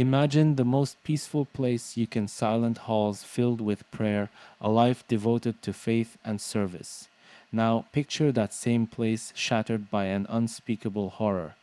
Imagine the most peaceful place you can, silent halls filled with prayer, a life devoted to faith and service. Now picture that same place shattered by an unspeakable horror.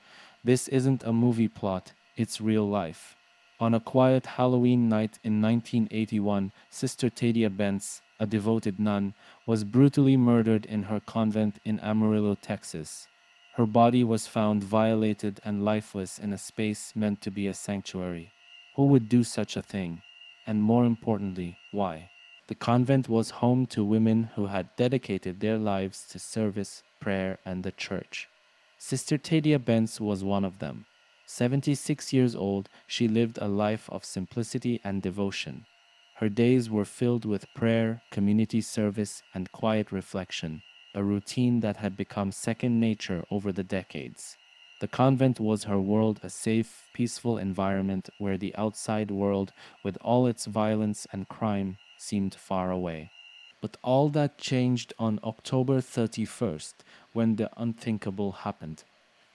This isn't a movie plot, it's real life. On a quiet Halloween night in 1981, Sister Tadea Benz, a devoted nun, was brutally murdered in her convent in Amarillo, Texas. Her body was found violated and lifeless in a space meant to be a sanctuary. Who would do such a thing? And more importantly, why? The convent was home to women who had dedicated their lives to service, prayer, and the church. Sister Tadea Benz was one of them. 76 years old, she lived a life of simplicity and devotion. Her days were filled with prayer, community service, and quiet reflection, a routine that had become second nature over the decades. The convent was her world, a safe, peaceful environment where the outside world, with all its violence and crime, seemed far away. But all that changed on October 31st, when the unthinkable happened.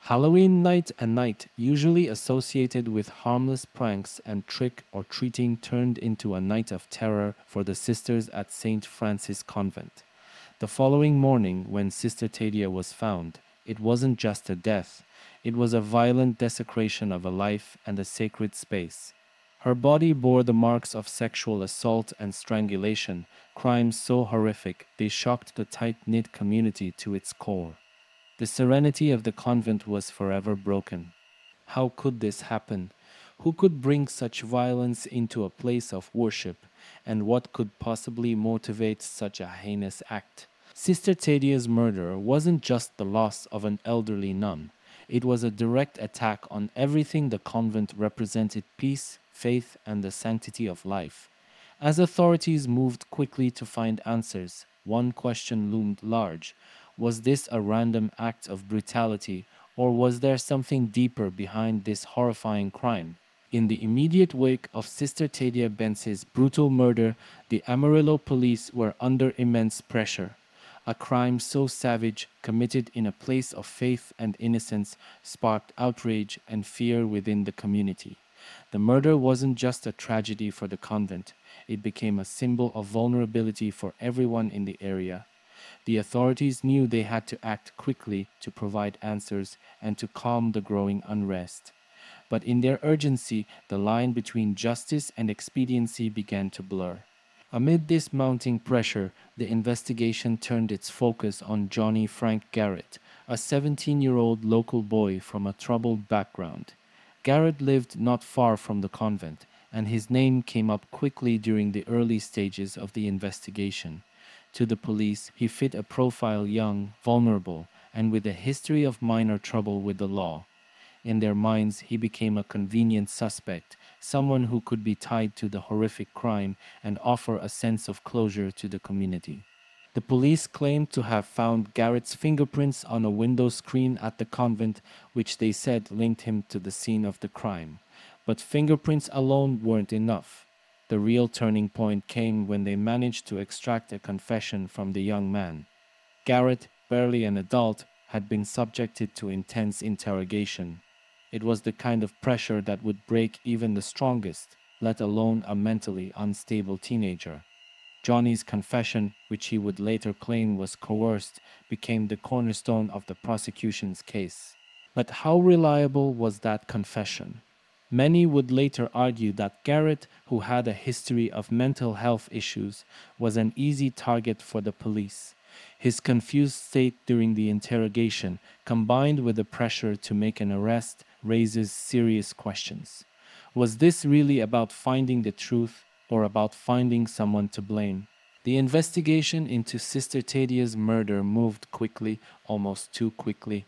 Halloween night, a night usually associated with harmless pranks and trick or treating, turned into a night of terror for the sisters at St. Francis Convent. The following morning, when Sister Tadea was found, it wasn't just a death, it was a violent desecration of a life and a sacred space. Her body bore the marks of sexual assault and strangulation, crimes so horrific they shocked the tight-knit community to its core. The serenity of the convent was forever broken. How could this happen? Who could bring such violence into a place of worship, and what could possibly motivate such a heinous act? Sister Tadea's murder wasn't just the loss of an elderly nun. It was a direct attack on everything the convent represented: peace, faith, and the sanctity of life. As authorities moved quickly to find answers, one question loomed large. Was this a random act of brutality, or was there something deeper behind this horrifying crime? In the immediate wake of Sister Tadea Benz's brutal murder, the Amarillo police were under immense pressure. A crime so savage, committed in a place of faith and innocence, sparked outrage and fear within the community. The murder wasn't just a tragedy for the convent, it became a symbol of vulnerability for everyone in the area. The authorities knew they had to act quickly to provide answers and to calm the growing unrest. But in their urgency, the line between justice and expediency began to blur. Amid this mounting pressure, the investigation turned its focus on Johnny Frank Garrett, a 17-year-old local boy from a troubled background. Garrett lived not far from the convent, and his name came up quickly during the early stages of the investigation. To the police, he fit a profile: young, vulnerable, and with a history of minor trouble with the law. In their minds, he became a convenient suspect, someone who could be tied to the horrific crime and offer a sense of closure to the community. The police claimed to have found Garrett's fingerprints on a window screen at the convent, which they said linked him to the scene of the crime. But fingerprints alone weren't enough. The real turning point came when they managed to extract a confession from the young man. Garrett, barely an adult, had been subjected to intense interrogation. It was the kind of pressure that would break even the strongest, let alone a mentally unstable teenager. Johnny's confession, which he would later claim was coerced, became the cornerstone of the prosecution's case. But how reliable was that confession? Many would later argue that Garrett, who had a history of mental health issues, was an easy target for the police. His confused state during the interrogation, combined with the pressure to make an arrest, raises serious questions. Was this really about finding the truth, or about finding someone to blame? The investigation into Sister Tadea's murder moved quickly, almost too quickly.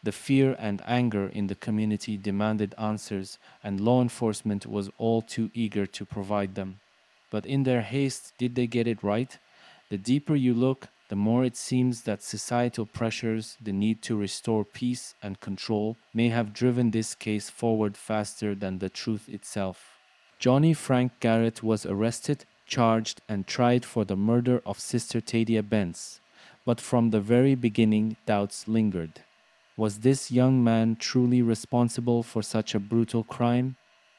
The fear and anger in the community demanded answers, and law enforcement was all too eager to provide them. But in their haste, did they get it right? The deeper you look, the more it seems that societal pressures, the need to restore peace and control, may have driven this case forward faster than the truth itself. Johnny Frank Garrett was arrested, charged, and tried for the murder of Sister Tadea Benz. But from the very beginning, doubts lingered. Was this young man truly responsible for such a brutal crime?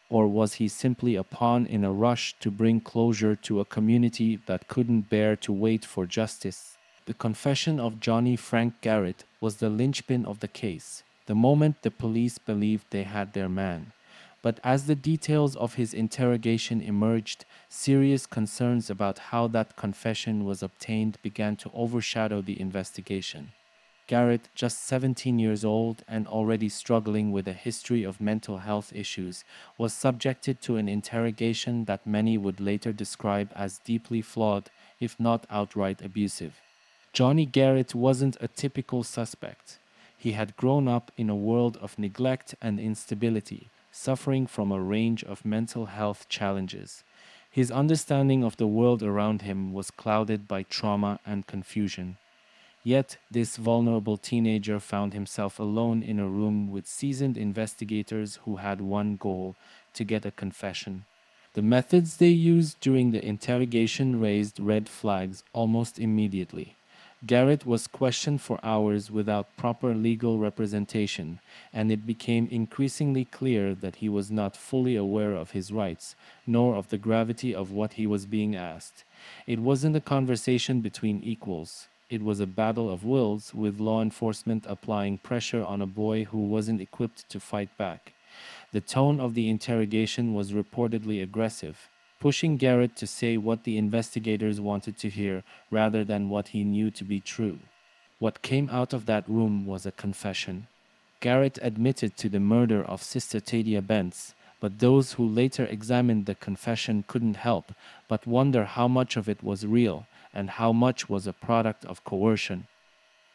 Or was he simply a pawn in a rush to bring closure to a community that couldn't bear to wait for justice? The confession of Johnny Frank Garrett was the linchpin of the case, the moment the police believed they had their man. But as the details of his interrogation emerged, serious concerns about how that confession was obtained began to overshadow the investigation. Garrett, just 17 years old and already struggling with a history of mental health issues, was subjected to an interrogation that many would later describe as deeply flawed, if not outright abusive. Johnny Garrett wasn't a typical suspect. He had grown up in a world of neglect and instability, suffering from a range of mental health challenges. His understanding of the world around him was clouded by trauma and confusion. Yet, this vulnerable teenager found himself alone in a room with seasoned investigators who had one goal: to get a confession. The methods they used during the interrogation raised red flags almost immediately. Garrett was questioned for hours without proper legal representation, and it became increasingly clear that he was not fully aware of his rights, nor of the gravity of what he was being asked. It wasn't a conversation between equals. It was a battle of wills, with law enforcement applying pressure on a boy who wasn't equipped to fight back. The tone of the interrogation was reportedly aggressive, pushing Garrett to say what the investigators wanted to hear rather than what he knew to be true. What came out of that room was a confession. Garrett admitted to the murder of Sister Tadea Benz, but those who later examined the confession couldn't help but wonder how much of it was real and how much was a product of coercion.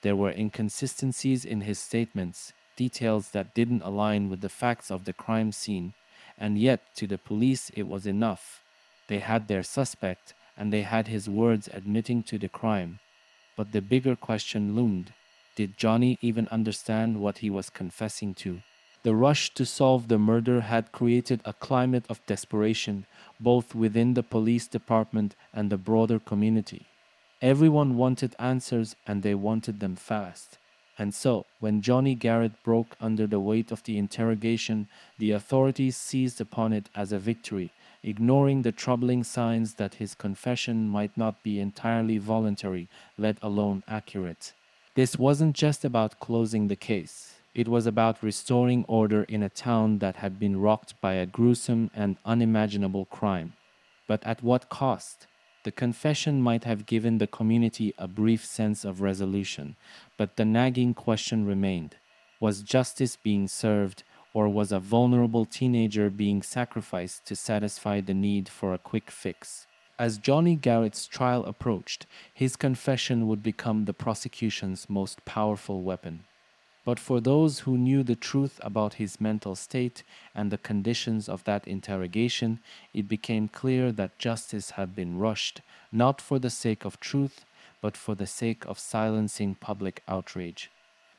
There were inconsistencies in his statements, details that didn't align with the facts of the crime scene, and yet to the police it was enough. They had their suspect, and they had his words admitting to the crime. But the bigger question loomed: did Johnny even understand what he was confessing to? The rush to solve the murder had created a climate of desperation, both within the police department and the broader community. Everyone wanted answers, and they wanted them fast. And so, when Johnny Garrett broke under the weight of the interrogation, the authorities seized upon it as a victory, ignoring the troubling signs that his confession might not be entirely voluntary, let alone accurate. This wasn't just about closing the case. It was about restoring order in a town that had been rocked by a gruesome and unimaginable crime. But at what cost? The confession might have given the community a brief sense of resolution, but the nagging question remained: was justice being served, or was a vulnerable teenager being sacrificed to satisfy the need for a quick fix? As Johnny Garrett's trial approached, his confession would become the prosecution's most powerful weapon. But for those who knew the truth about his mental state and the conditions of that interrogation, it became clear that justice had been rushed, not for the sake of truth, but for the sake of silencing public outrage.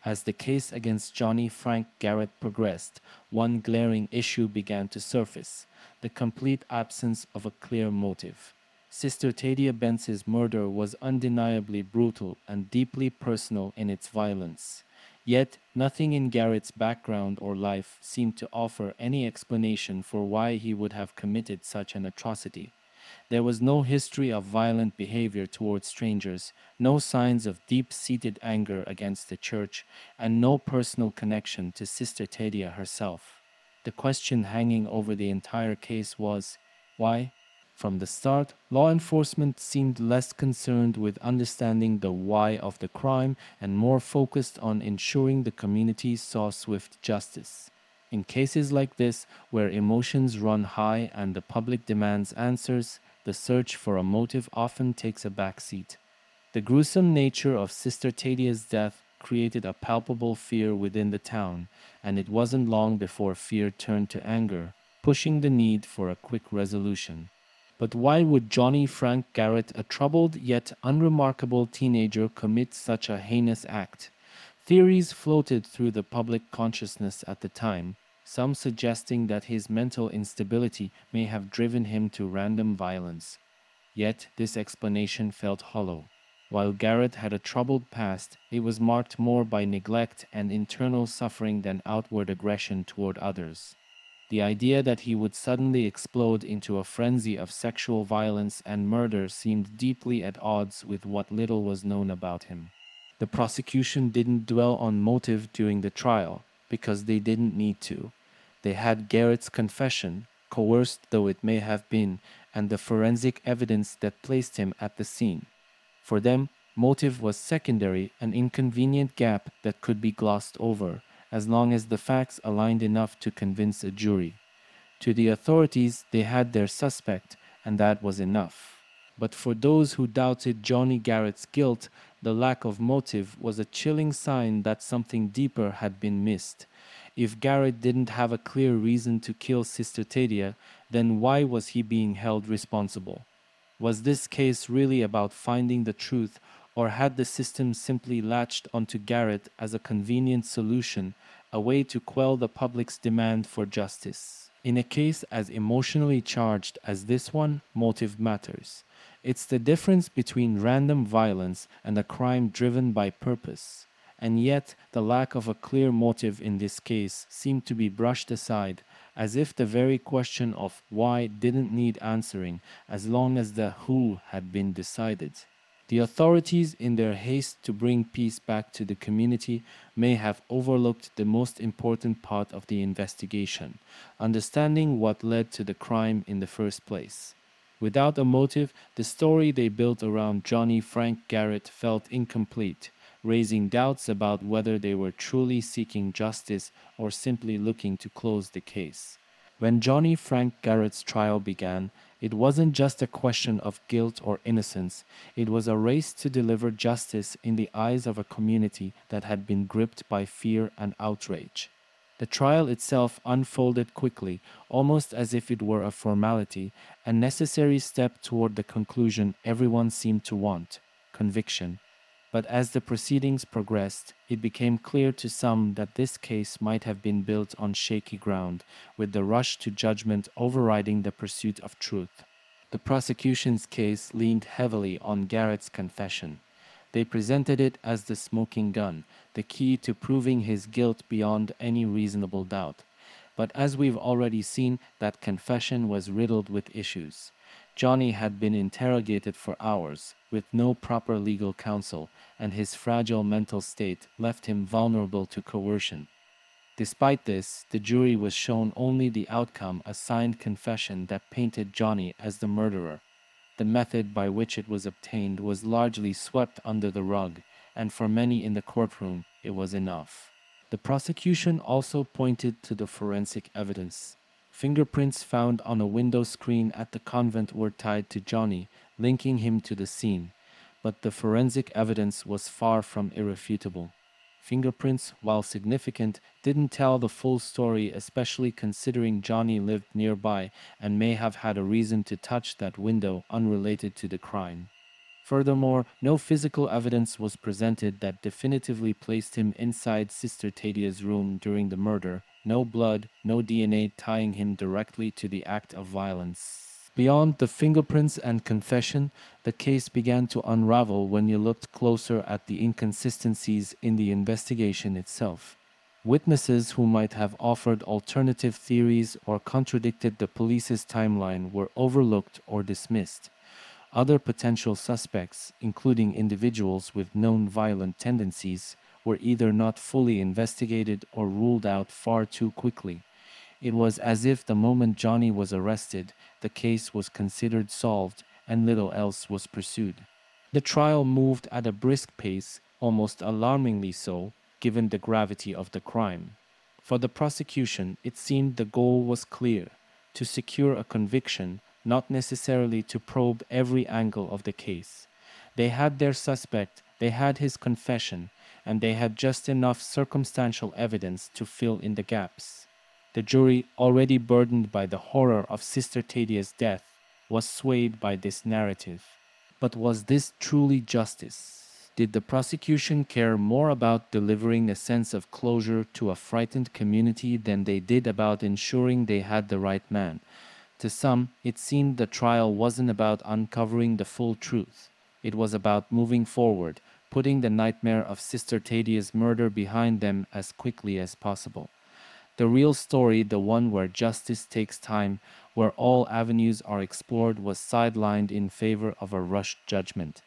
As the case against Johnny Frank Garrett progressed, one glaring issue began to surface: the complete absence of a clear motive. Sister Tadea Benz's murder was undeniably brutal and deeply personal in its violence. Yet, nothing in Garrett's background or life seemed to offer any explanation for why he would have committed such an atrocity. There was no history of violent behavior towards strangers, no signs of deep-seated anger against the church, and no personal connection to Sister Tadea herself. The question hanging over the entire case was, why? From the start, law enforcement seemed less concerned with understanding the why of the crime and more focused on ensuring the community saw swift justice. In cases like this, where emotions run high and the public demands answers, the search for a motive often takes a backseat. The gruesome nature of Sister Tadea's death created a palpable fear within the town, and it wasn't long before fear turned to anger, pushing the need for a quick resolution. But why would Johnny Frank Garrett, a troubled yet unremarkable teenager, commit such a heinous act? Theories floated through the public consciousness at the time, some suggesting that his mental instability may have driven him to random violence. Yet this explanation felt hollow. While Garrett had a troubled past, it was marked more by neglect and internal suffering than outward aggression toward others. The idea that he would suddenly explode into a frenzy of sexual violence and murder seemed deeply at odds with what little was known about him. The prosecution didn't dwell on motive during the trial because they didn't need to. They had Garrett's confession, coerced though it may have been, and the forensic evidence that placed him at the scene. For them, motive was secondary, an inconvenient gap that could be glossed over, as long as the facts aligned enough to convince a jury. To the authorities, they had their suspect, and that was enough. But for those who doubted Johnny Garrett's guilt, the lack of motive was a chilling sign that something deeper had been missed. If Garrett didn't have a clear reason to kill Sister Tadea, then why was he being held responsible? Was this case really about finding the truth, or had the system simply latched onto Garrett as a convenient solution, a way to quell the public's demand for justice? In a case as emotionally charged as this one, motive matters. It's the difference between random violence and a crime driven by purpose. And yet, the lack of a clear motive in this case seemed to be brushed aside, as if the very question of why didn't need answering as long as the who had been decided. The authorities, in their haste to bring peace back to the community, may have overlooked the most important part of the investigation, understanding what led to the crime in the first place. Without a motive, the story they built around Johnny Frank Garrett felt incomplete, raising doubts about whether they were truly seeking justice or simply looking to close the case. When Johnny Frank Garrett's trial began, it wasn't just a question of guilt or innocence, it was a race to deliver justice in the eyes of a community that had been gripped by fear and outrage. The trial itself unfolded quickly, almost as if it were a formality, a necessary step toward the conclusion everyone seemed to want: conviction. But as the proceedings progressed, it became clear to some that this case might have been built on shaky ground, with the rush to judgment overriding the pursuit of truth. The prosecution's case leaned heavily on Garrett's confession. They presented it as the smoking gun, the key to proving his guilt beyond any reasonable doubt. But as we've already seen, that confession was riddled with issues. Johnny had been interrogated for hours, with no proper legal counsel, and his fragile mental state left him vulnerable to coercion. Despite this, the jury was shown only the outcome, a signed confession that painted Johnny as the murderer. The method by which it was obtained was largely swept under the rug, and for many in the courtroom, it was enough. The prosecution also pointed to the forensic evidence. Fingerprints found on a window screen at the convent were tied to Johnny, linking him to the scene. But the forensic evidence was far from irrefutable. Fingerprints, while significant, didn't tell the full story, especially considering Johnny lived nearby and may have had a reason to touch that window unrelated to the crime. Furthermore, no physical evidence was presented that definitively placed him inside Sister Tadea's room during the murder. No blood, no DNA tying him directly to the act of violence. Beyond the fingerprints and confession, the case began to unravel when you looked closer at the inconsistencies in the investigation itself. Witnesses who might have offered alternative theories or contradicted the police's timeline were overlooked or dismissed. Other potential suspects, including individuals with known violent tendencies, were either not fully investigated or ruled out far too quickly. It was as if the moment Johnny was arrested, the case was considered solved and little else was pursued. The trial moved at a brisk pace, almost alarmingly so, given the gravity of the crime. For the prosecution, it seemed the goal was clear: to secure a conviction, not necessarily to probe every angle of the case. They had their suspect, they had his confession, and they had just enough circumstantial evidence to fill in the gaps. The jury, already burdened by the horror of Sister Tadea's death, was swayed by this narrative. But was this truly justice? Did the prosecution care more about delivering a sense of closure to a frightened community than they did about ensuring they had the right man? To some, it seemed the trial wasn't about uncovering the full truth. It was about moving forward, putting the nightmare of Sister Tadea's murder behind them as quickly as possible. The real story, the one where justice takes time, where all avenues are explored, was sidelined in favor of a rushed judgment.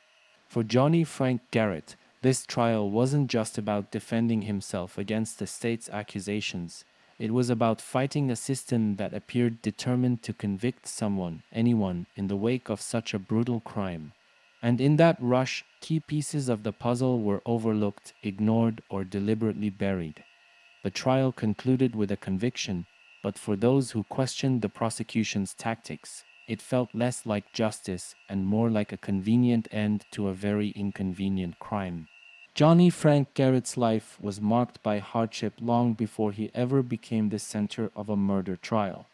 For Johnny Frank Garrett, this trial wasn't just about defending himself against the state's accusations. It was about fighting a system that appeared determined to convict someone, anyone, in the wake of such a brutal crime. And in that rush, key pieces of the puzzle were overlooked, ignored, or deliberately buried. The trial concluded with a conviction, but for those who questioned the prosecution's tactics, it felt less like justice and more like a convenient end to a very inconvenient crime. Johnny Frank Garrett's life was marked by hardship long before he ever became the center of a murder trial.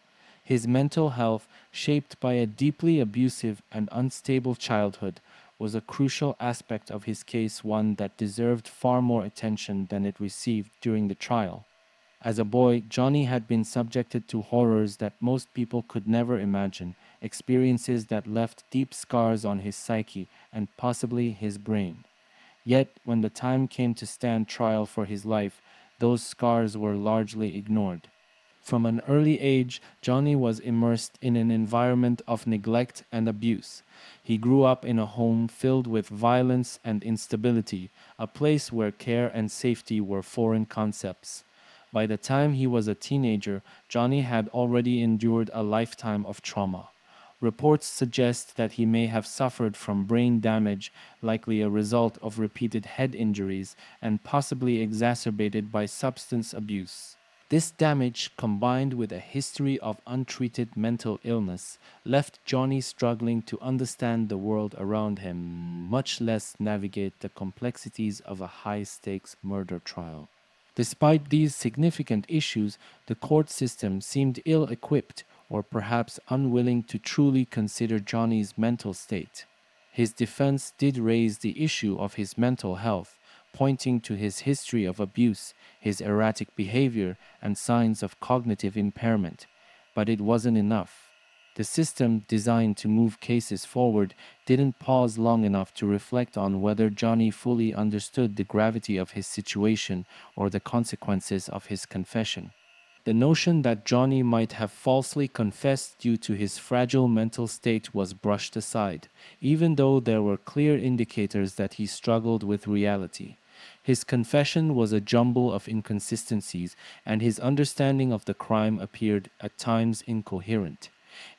His mental health, shaped by a deeply abusive and unstable childhood, was a crucial aspect of his case, one that deserved far more attention than it received during the trial. As a boy, Johnny had been subjected to horrors that most people could never imagine, experiences that left deep scars on his psyche and possibly his brain. Yet, when the time came to stand trial for his life, those scars were largely ignored. From an early age, Johnny was immersed in an environment of neglect and abuse. He grew up in a home filled with violence and instability, a place where care and safety were foreign concepts. By the time he was a teenager, Johnny had already endured a lifetime of trauma. Reports suggest that he may have suffered from brain damage, likely a result of repeated head injuries and possibly exacerbated by substance abuse. This damage, combined with a history of untreated mental illness, left Johnny struggling to understand the world around him, much less navigate the complexities of a high-stakes murder trial. Despite these significant issues, the court system seemed ill-equipped or perhaps unwilling to truly consider Johnny's mental state. His defense did raise the issue of his mental health, pointing to his history of abuse, his erratic behavior, and signs of cognitive impairment. But it wasn't enough. The system, designed to move cases forward, didn't pause long enough to reflect on whether Johnny fully understood the gravity of his situation or the consequences of his confession. The notion that Johnny might have falsely confessed due to his fragile mental state was brushed aside, even though there were clear indicators that he struggled with reality. His confession was a jumble of inconsistencies, and his understanding of the crime appeared at times incoherent.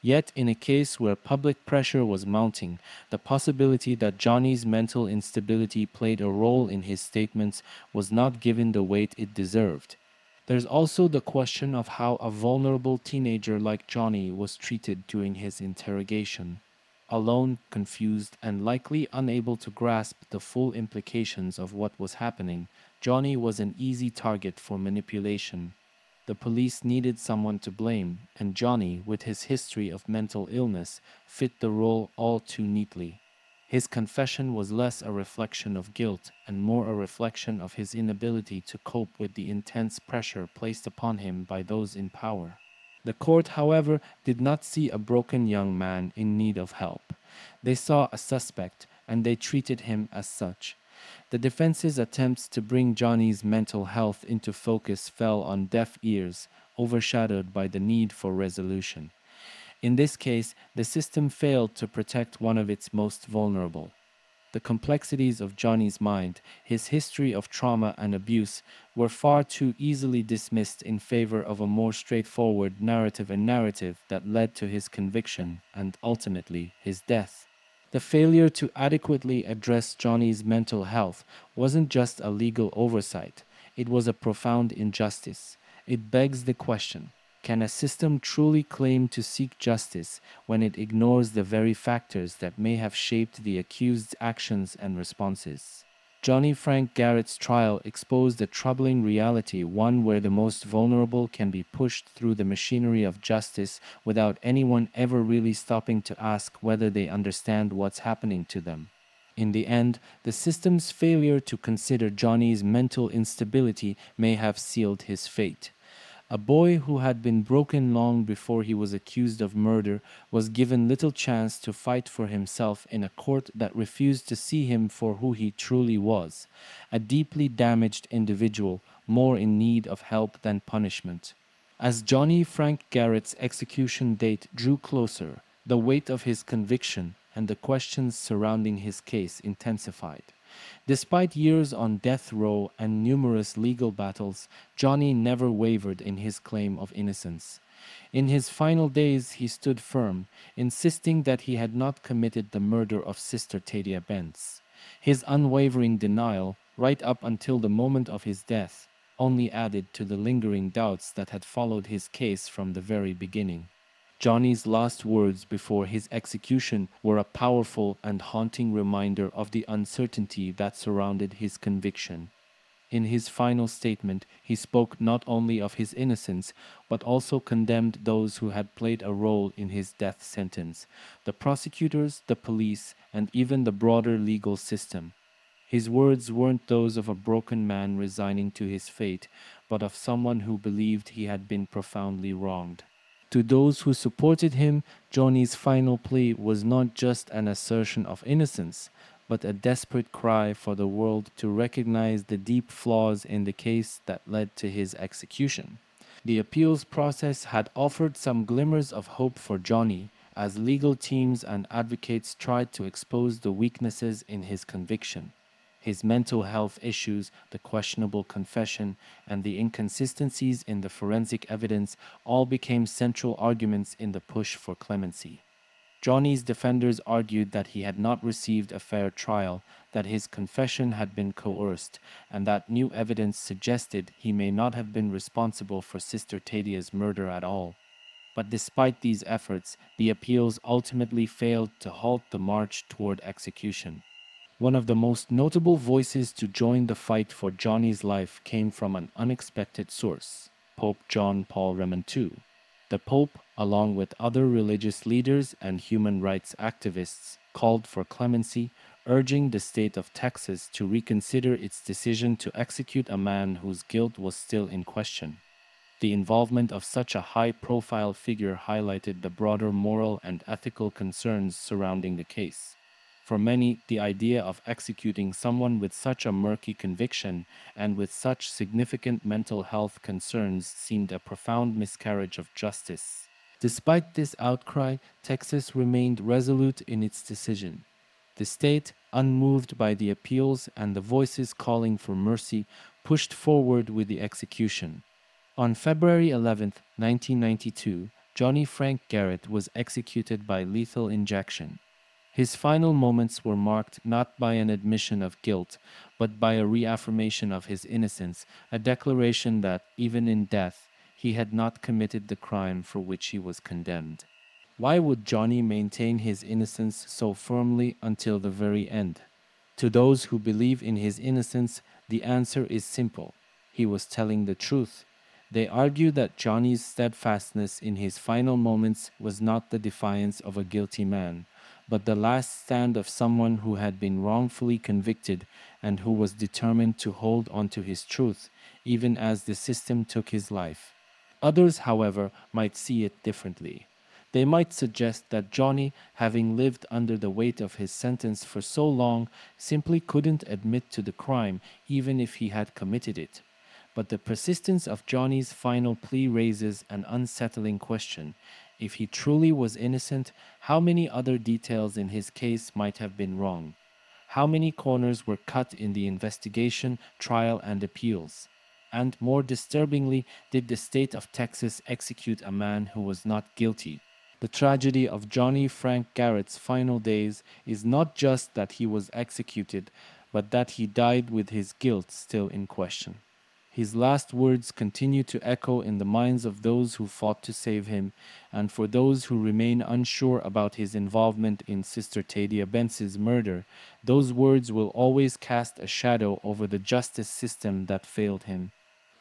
Yet, in a case where public pressure was mounting, the possibility that Johnny's mental instability played a role in his statements was not given the weight it deserved. There's also the question of how a vulnerable teenager like Johnny was treated during his interrogation. Alone, confused, and likely unable to grasp the full implications of what was happening, Johnny was an easy target for manipulation. The police needed someone to blame, and Johnny, with his history of mental illness, fit the role all too neatly. His confession was less a reflection of guilt and more a reflection of his inability to cope with the intense pressure placed upon him by those in power. The court, however, did not see a broken young man in need of help. They saw a suspect, and they treated him as such. The defense's attempts to bring Johnny's mental health into focus fell on deaf ears, overshadowed by the need for resolution. In this case, the system failed to protect one of its most vulnerable. The complexities of Johnny's mind, his history of trauma and abuse, were far too easily dismissed in favor of a more straightforward narrative that led to his conviction and, ultimately, his death. The failure to adequately address Johnny's mental health wasn't just a legal oversight, it was a profound injustice. It begs the question: can a system truly claim to seek justice when it ignores the very factors that may have shaped the accused's actions and responses? Johnny Frank Garrett's trial exposed a troubling reality, one where the most vulnerable can be pushed through the machinery of justice without anyone ever really stopping to ask whether they understand what's happening to them. In the end, the system's failure to consider Johnny's mental instability may have sealed his fate. A boy who had been broken long before he was accused of murder was given little chance to fight for himself in a court that refused to see him for who he truly was, a deeply damaged individual, more in need of help than punishment. As Johnny Frank Garrett's execution date drew closer, the weight of his conviction and the questions surrounding his case intensified. Despite years on death row and numerous legal battles, Johnny never wavered in his claim of innocence. In his final days, he stood firm, insisting that he had not committed the murder of Sister Tadea Benz. His unwavering denial, right up until the moment of his death, only added to the lingering doubts that had followed his case from the very beginning. Johnny's last words before his execution were a powerful and haunting reminder of the uncertainty that surrounded his conviction. In his final statement, he spoke not only of his innocence, but also condemned those who had played a role in his death sentence: the prosecutors, the police, and even the broader legal system. His words weren't those of a broken man resigning to his fate, but of someone who believed he had been profoundly wronged. To those who supported him, Johnny's final plea was not just an assertion of innocence, but a desperate cry for the world to recognize the deep flaws in the case that led to his execution. The appeals process had offered some glimmers of hope for Johnny, as legal teams and advocates tried to expose the weaknesses in his conviction. His mental health issues, the questionable confession, and the inconsistencies in the forensic evidence all became central arguments in the push for clemency. Johnny's defenders argued that he had not received a fair trial, that his confession had been coerced, and that new evidence suggested he may not have been responsible for Sister Tadea's murder at all. But despite these efforts, the appeals ultimately failed to halt the march toward execution. One of the most notable voices to join the fight for Johnny's life came from an unexpected source: Pope John Paul II. The Pope, along with other religious leaders and human rights activists, called for clemency, urging the state of Texas to reconsider its decision to execute a man whose guilt was still in question. The involvement of such a high-profile figure highlighted the broader moral and ethical concerns surrounding the case. For many, the idea of executing someone with such a murky conviction and with such significant mental health concerns seemed a profound miscarriage of justice. Despite this outcry, Texas remained resolute in its decision. The state, unmoved by the appeals and the voices calling for mercy, pushed forward with the execution. On February 11, 1992, Johnny Frank Garrett was executed by lethal injection. His final moments were marked not by an admission of guilt, but by a reaffirmation of his innocence, a declaration that, even in death, he had not committed the crime for which he was condemned. Why would Johnny maintain his innocence so firmly until the very end? To those who believe in his innocence, the answer is simple: he was telling the truth. They argue that Johnny's steadfastness in his final moments was not the defiance of a guilty man, but the last stand of someone who had been wrongfully convicted and who was determined to hold on to his truth, even as the system took his life. Others, however, might see it differently. They might suggest that Johnny, having lived under the weight of his sentence for so long, simply couldn't admit to the crime, even if he had committed it. But the persistence of Johnny's final plea raises an unsettling question. If he truly was innocent, how many other details in his case might have been wrong? How many corners were cut in the investigation, trial, and appeals? And more disturbingly, did the state of Texas execute a man who was not guilty? The tragedy of Johnny Frank Garrett's final days is not just that he was executed, but that he died with his guilt still in question. His last words continue to echo in the minds of those who fought to save him, and for those who remain unsure about his involvement in Sister Tadea Benz's murder, those words will always cast a shadow over the justice system that failed him.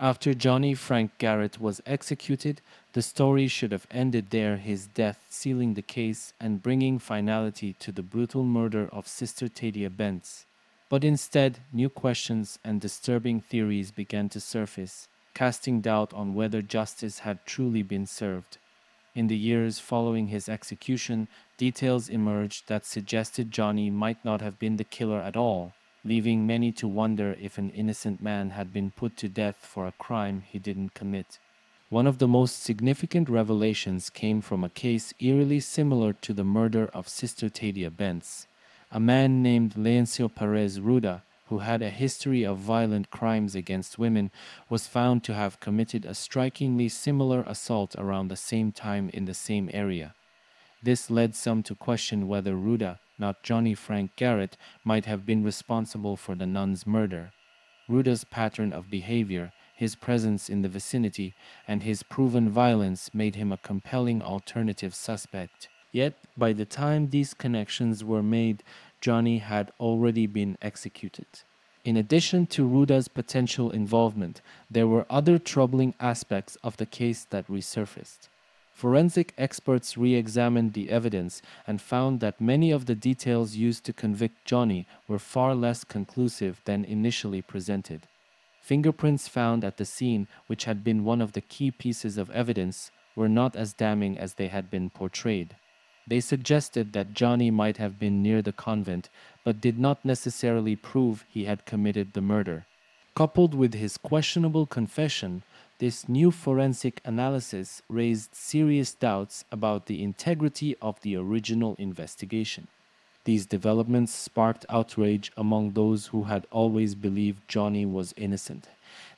After Johnny Frank Garrett was executed, the story should have ended there, his death sealing the case and bringing finality to the brutal murder of Sister Tadea Benz. But instead, new questions and disturbing theories began to surface, casting doubt on whether justice had truly been served. In the years following his execution, details emerged that suggested Johnny might not have been the killer at all, leaving many to wonder if an innocent man had been put to death for a crime he didn't commit. One of the most significant revelations came from a case eerily similar to the murder of Sister Tadea Benz. A man named Leoncio Perez Ruda, who had a history of violent crimes against women, was found to have committed a strikingly similar assault around the same time in the same area. This led some to question whether Ruda, not Johnny Frank Garrett, might have been responsible for the nun's murder. Ruda's pattern of behavior, his presence in the vicinity, and his proven violence made him a compelling alternative suspect. Yet, by the time these connections were made, Johnny had already been executed. In addition to Ruda's potential involvement, there were other troubling aspects of the case that resurfaced. Forensic experts re-examined the evidence and found that many of the details used to convict Johnny were far less conclusive than initially presented. Fingerprints found at the scene, which had been one of the key pieces of evidence, were not as damning as they had been portrayed. They suggested that Johnny might have been near the convent, but did not necessarily prove he had committed the murder. Coupled with his questionable confession, this new forensic analysis raised serious doubts about the integrity of the original investigation. These developments sparked outrage among those who had always believed Johnny was innocent.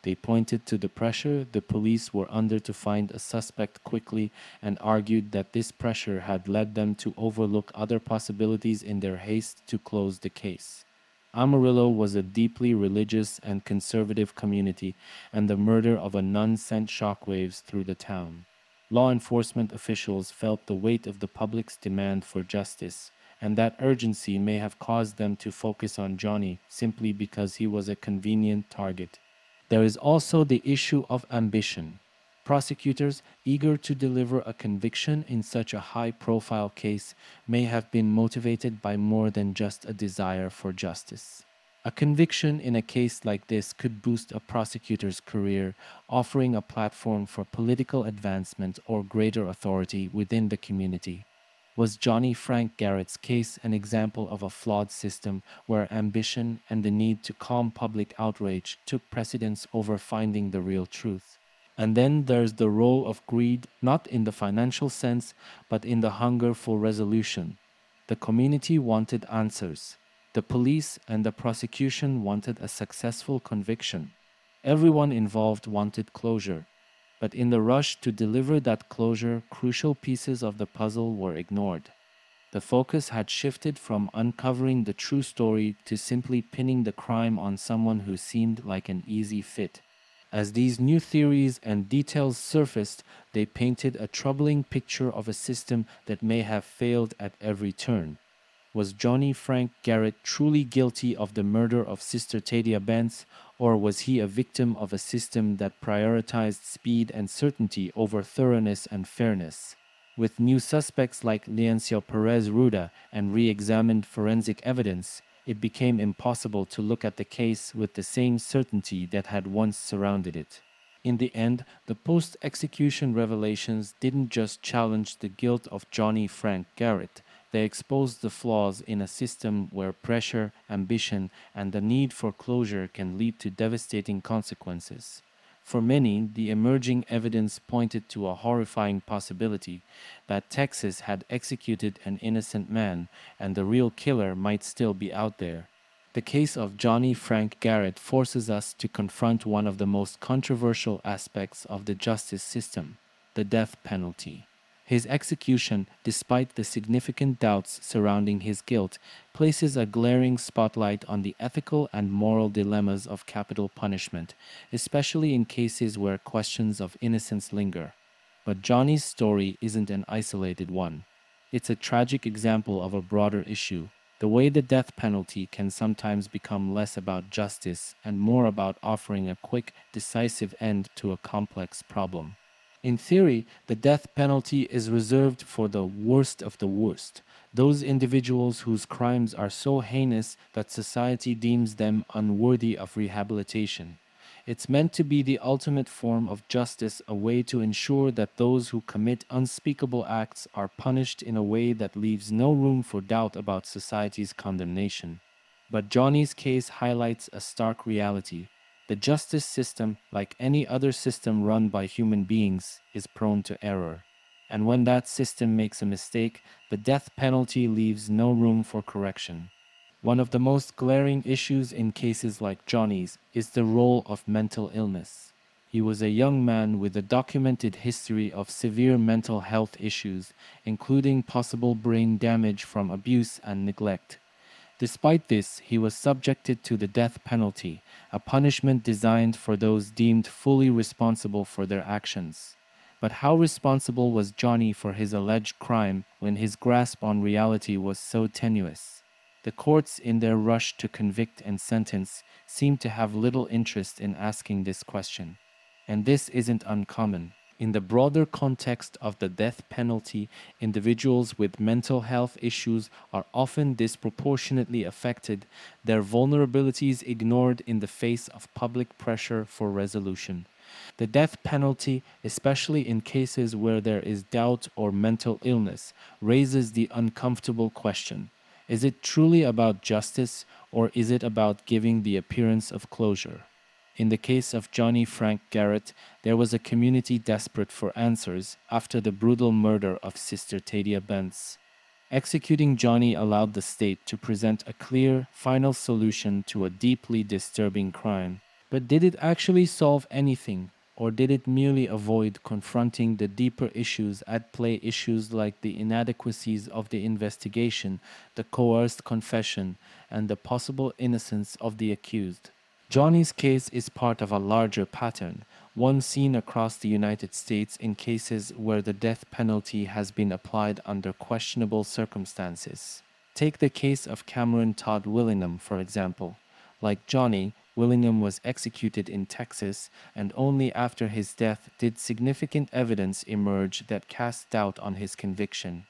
They pointed to the pressure the police were under to find a suspect quickly and argued that this pressure had led them to overlook other possibilities in their haste to close the case. Amarillo was a deeply religious and conservative community, and the murder of a nun sent shockwaves through the town. Law enforcement officials felt the weight of the public's demand for justice, and that urgency may have caused them to focus on Johnny simply because he was a convenient target. There is also the issue of ambition. Prosecutors, eager to deliver a conviction in such a high-profile case, may have been motivated by more than just a desire for justice. A conviction in a case like this could boost a prosecutor's career, offering a platform for political advancement or greater authority within the community. Was Johnny Frank Garrett's case an example of a flawed system where ambition and the need to calm public outrage took precedence over finding the real truth? And then there's the role of greed, not in the financial sense, but in the hunger for resolution. The community wanted answers. The police and the prosecution wanted a successful conviction. Everyone involved wanted closure. But in the rush to deliver that closure, crucial pieces of the puzzle were ignored. The focus had shifted from uncovering the true story to simply pinning the crime on someone who seemed like an easy fit. As these new theories and details surfaced, they painted a troubling picture of a system that may have failed at every turn. Was Johnny Frank Garrett truly guilty of the murder of Sister Tadea Benz, or was he a victim of a system that prioritized speed and certainty over thoroughness and fairness? With new suspects like Leoncio Perez Ruda and re-examined forensic evidence, it became impossible to look at the case with the same certainty that had once surrounded it. In the end, the post-execution revelations didn't just challenge the guilt of Johnny Frank Garrett, they exposed the flaws in a system where pressure, ambition, and the need for closure can lead to devastating consequences. For many, the emerging evidence pointed to a horrifying possibility that Texas had executed an innocent man and the real killer might still be out there. The case of Johnny Frank Garrett forces us to confront one of the most controversial aspects of the justice system, the death penalty. His execution, despite the significant doubts surrounding his guilt, places a glaring spotlight on the ethical and moral dilemmas of capital punishment, especially in cases where questions of innocence linger. But Johnny's story isn't an isolated one. It's a tragic example of a broader issue, the way the death penalty can sometimes become less about justice and more about offering a quick, decisive end to a complex problem. In theory, the death penalty is reserved for the worst of the worst, those individuals whose crimes are so heinous that society deems them unworthy of rehabilitation. It's meant to be the ultimate form of justice, a way to ensure that those who commit unspeakable acts are punished in a way that leaves no room for doubt about society's condemnation. But Johnny's case highlights a stark reality. The justice system, like any other system run by human beings, is prone to error. And when that system makes a mistake, the death penalty leaves no room for correction. One of the most glaring issues in cases like Johnny's is the role of mental illness. He was a young man with a documented history of severe mental health issues, including possible brain damage from abuse and neglect. Despite this, he was subjected to the death penalty, a punishment designed for those deemed fully responsible for their actions. But how responsible was Johnny for his alleged crime when his grasp on reality was so tenuous? The courts, in their rush to convict and sentence, seem to have little interest in asking this question. And this isn't uncommon. In the broader context of the death penalty, individuals with mental health issues are often disproportionately affected, their vulnerabilities ignored in the face of public pressure for resolution. The death penalty, especially in cases where there is doubt or mental illness, raises the uncomfortable question: is it truly about justice, or is it about giving the appearance of closure? In the case of Johnny Frank Garrett, there was a community desperate for answers after the brutal murder of Sister Tadea Benz. Executing Johnny allowed the state to present a clear, final solution to a deeply disturbing crime. But did it actually solve anything, or did it merely avoid confronting the deeper issues at play, issues like the inadequacies of the investigation, the coerced confession, and the possible innocence of the accused? Johnny's case is part of a larger pattern, one seen across the United States in cases where the death penalty has been applied under questionable circumstances. Take the case of Cameron Todd Willingham, for example. Like Johnny, Willingham was executed in Texas, and only after his death did significant evidence emerge that cast doubt on his conviction.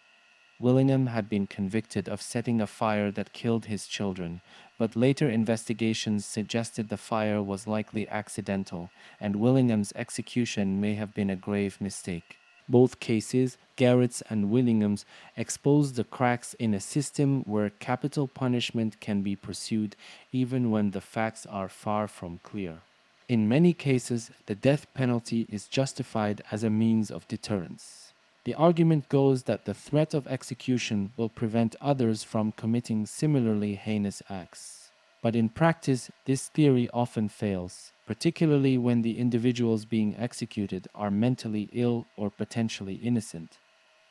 Willingham had been convicted of setting a fire that killed his children, but later investigations suggested the fire was likely accidental, and Willingham's execution may have been a grave mistake. Both cases, Garrett's and Willingham's, exposed the cracks in a system where capital punishment can be pursued even when the facts are far from clear. In many cases, the death penalty is justified as a means of deterrence. The argument goes that the threat of execution will prevent others from committing similarly heinous acts. But in practice, this theory often fails, particularly when the individuals being executed are mentally ill or potentially innocent.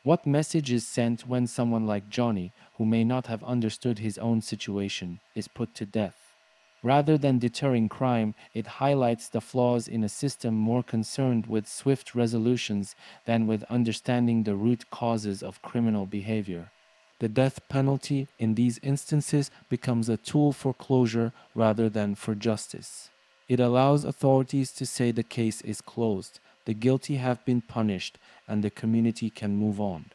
What message is sent when someone like Johnny, who may not have understood his own situation, is put to death? Rather than deterring crime, it highlights the flaws in a system more concerned with swift resolutions than with understanding the root causes of criminal behavior. The death penalty in these instances becomes a tool for closure rather than for justice. It allows authorities to say the case is closed, the guilty have been punished, and the community can move on.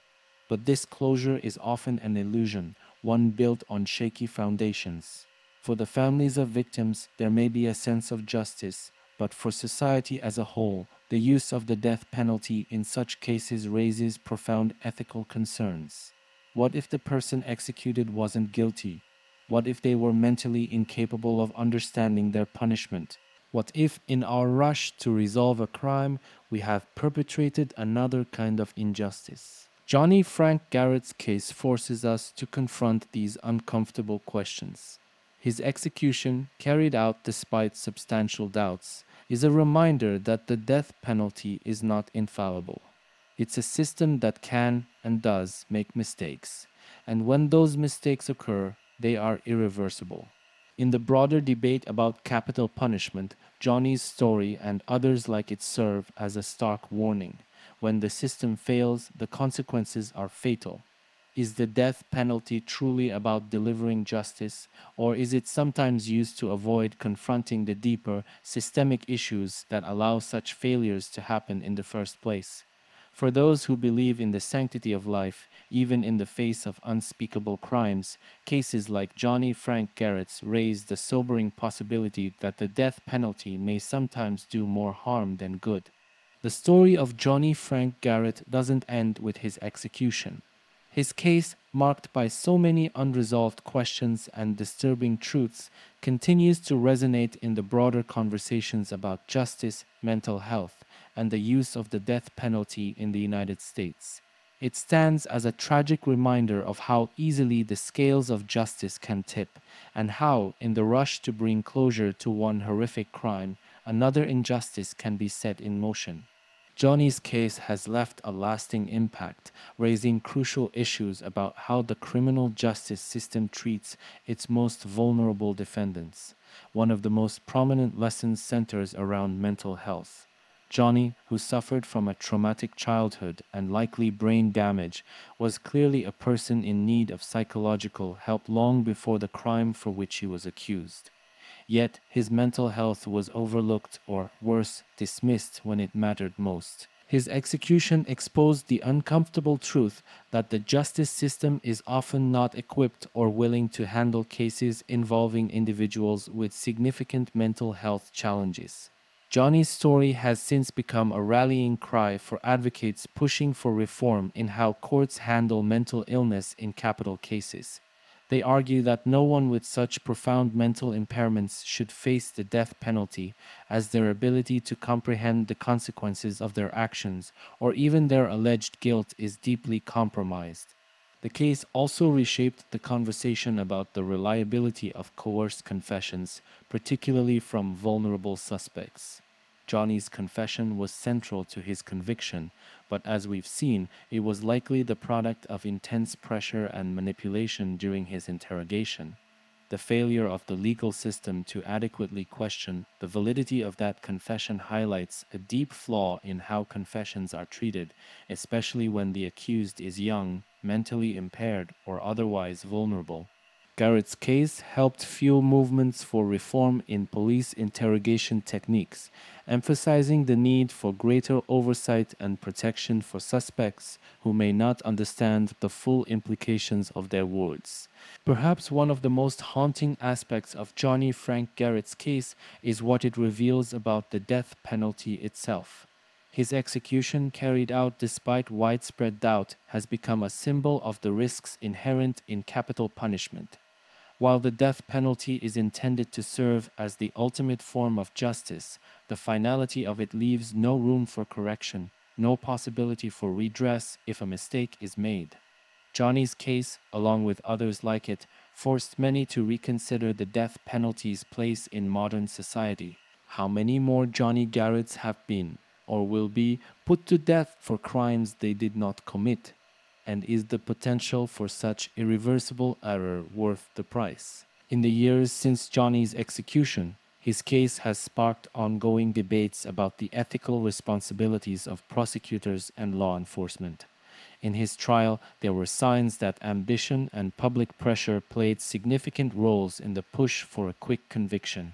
But this closure is often an illusion, one built on shaky foundations. For the families of victims, there may be a sense of justice, but for society as a whole, the use of the death penalty in such cases raises profound ethical concerns. What if the person executed wasn't guilty? What if they were mentally incapable of understanding their punishment? What if, in our rush to resolve a crime, we have perpetrated another kind of injustice? Johnny Frank Garrett's case forces us to confront these uncomfortable questions. His execution, carried out despite substantial doubts, is a reminder that the death penalty is not infallible. It's a system that can and does make mistakes, and when those mistakes occur, they are irreversible. In the broader debate about capital punishment, Johnny's story and others like it serve as a stark warning. When the system fails, the consequences are fatal. Is the death penalty truly about delivering justice, or is it sometimes used to avoid confronting the deeper, systemic issues that allow such failures to happen in the first place? For those who believe in the sanctity of life, even in the face of unspeakable crimes, cases like Johnny Frank Garrett's raise the sobering possibility that the death penalty may sometimes do more harm than good. The story of Johnny Frank Garrett doesn't end with his execution. His case, marked by so many unresolved questions and disturbing truths, continues to resonate in the broader conversations about justice, mental health, and the use of the death penalty in the United States. It stands as a tragic reminder of how easily the scales of justice can tip, and how, in the rush to bring closure to one horrific crime, another injustice can be set in motion. Johnny's case has left a lasting impact, raising crucial issues about how the criminal justice system treats its most vulnerable defendants. One of the most prominent lessons centers around mental health. Johnny, who suffered from a traumatic childhood and likely brain damage, was clearly a person in need of psychological help long before the crime for which he was accused. Yet his mental health was overlooked or, worse, dismissed when it mattered most. His execution exposed the uncomfortable truth that the justice system is often not equipped or willing to handle cases involving individuals with significant mental health challenges. Johnny's story has since become a rallying cry for advocates pushing for reform in how courts handle mental illness in capital cases. They argue that no one with such profound mental impairments should face the death penalty, as their ability to comprehend the consequences of their actions or even their alleged guilt is deeply compromised. The case also reshaped the conversation about the reliability of coerced confessions, particularly from vulnerable suspects. Johnny's confession was central to his conviction, but as we've seen, it was likely the product of intense pressure and manipulation during his interrogation. The failure of the legal system to adequately question the validity of that confession highlights a deep flaw in how confessions are treated, especially when the accused is young, mentally impaired, or otherwise vulnerable. Garrett's case helped fuel movements for reform in police interrogation techniques, emphasizing the need for greater oversight and protection for suspects who may not understand the full implications of their words. Perhaps one of the most haunting aspects of Johnny Frank Garrett's case is what it reveals about the death penalty itself. His execution, carried out despite widespread doubt, has become a symbol of the risks inherent in capital punishment. While the death penalty is intended to serve as the ultimate form of justice, the finality of it leaves no room for correction, no possibility for redress if a mistake is made. Johnny's case, along with others like it, forced many to reconsider the death penalty's place in modern society. How many more Johnny Garretts have been, or will be, put to death for crimes they did not commit? And is the potential for such irreversible error worth the price? In the years since Johnny's execution, his case has sparked ongoing debates about the ethical responsibilities of prosecutors and law enforcement. In his trial, there were signs that ambition and public pressure played significant roles in the push for a quick conviction.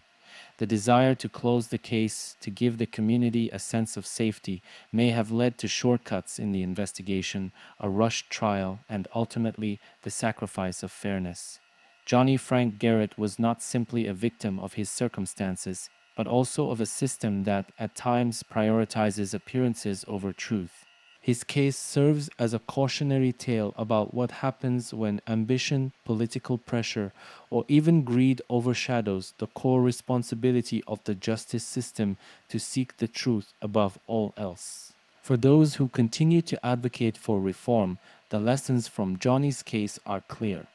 The desire to close the case, to give the community a sense of safety, may have led to shortcuts in the investigation, a rushed trial, and ultimately the sacrifice of fairness. Johnny Frank Garrett was not simply a victim of his circumstances, but also of a system that at times prioritizes appearances over truth. His case serves as a cautionary tale about what happens when ambition, political pressure, or even greed overshadows the core responsibility of the justice system to seek the truth above all else. For those who continue to advocate for reform, the lessons from Johnny's case are clear.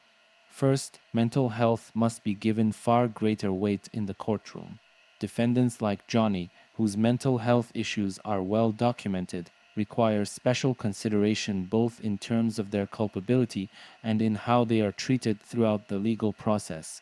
First, mental health must be given far greater weight in the courtroom. Defendants like Johnny, whose mental health issues are well documented, require special consideration both in terms of their culpability and in how they are treated throughout the legal process.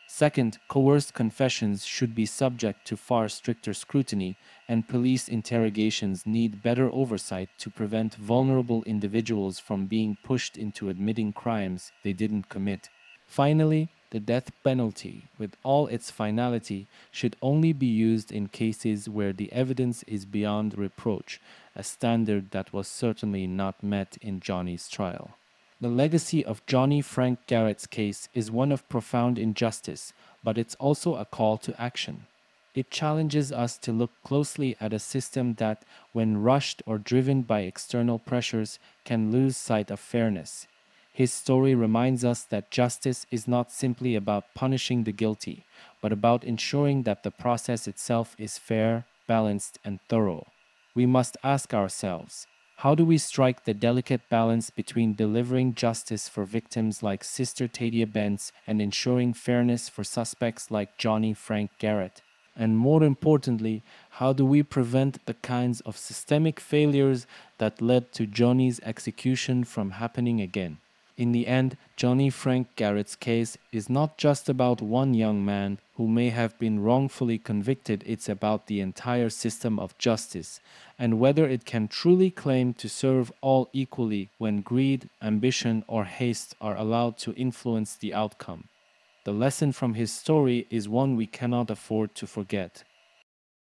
Second, coerced confessions should be subject to far stricter scrutiny, and police interrogations need better oversight to prevent vulnerable individuals from being pushed into admitting crimes they didn't commit. Finally, the death penalty, with all its finality, should only be used in cases where the evidence is beyond reproach, a standard that was certainly not met in Johnny's trial. The legacy of Johnny Frank Garrett's case is one of profound injustice, but it's also a call to action. It challenges us to look closely at a system that, when rushed or driven by external pressures, can lose sight of fairness. His story reminds us that justice is not simply about punishing the guilty, but about ensuring that the process itself is fair, balanced, and thorough. We must ask ourselves, how do we strike the delicate balance between delivering justice for victims like Sister Tadea Benz and ensuring fairness for suspects like Johnny Frank Garrett? And more importantly, how do we prevent the kinds of systemic failures that led to Johnny's execution from happening again? In the end, Johnny Frank Garrett's case is not just about one young man who may have been wrongfully convicted, it's about the entire system of justice and whether it can truly claim to serve all equally when greed, ambition, or haste are allowed to influence the outcome. The lesson from his story is one we cannot afford to forget.